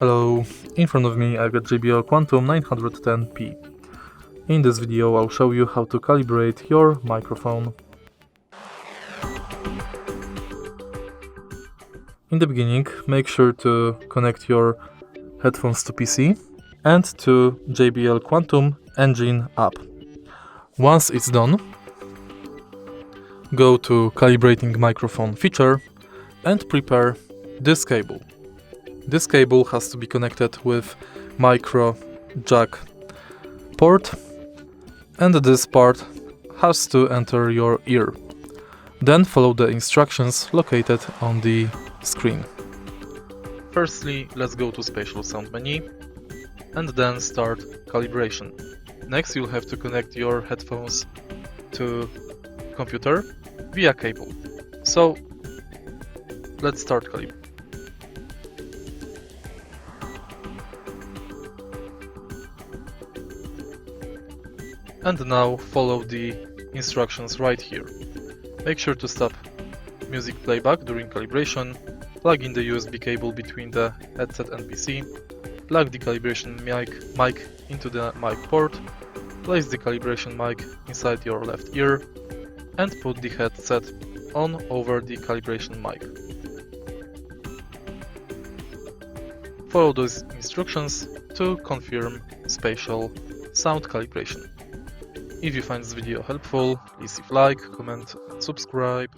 Hello, in front of me I've got JBL Quantum 910p. In this video I'll show you how to calibrate your microphone. In the beginning, make sure to connect your headphones to PC and to JBL Quantum Engine app. Once it's done, go to Calibrating microphone feature and prepare this cable. This cable has to be connected with micro jack port, and this part has to enter your ear. Then follow the instructions located on the screen. Firstly, let's go to Spatial Sound menu and then start calibration. Next, you'll have to connect your headphones to computer via cable. So let's start calibrating. And now follow the instructions right here. Make sure to stop music playback during calibration, plug in the USB cable between the headset and PC, plug the calibration mic into the mic port, place the calibration mic inside your left ear, and put the headset on over the calibration mic. Follow those instructions to confirm spatial sound calibration. If you find this video helpful, please leave a like, comment and subscribe.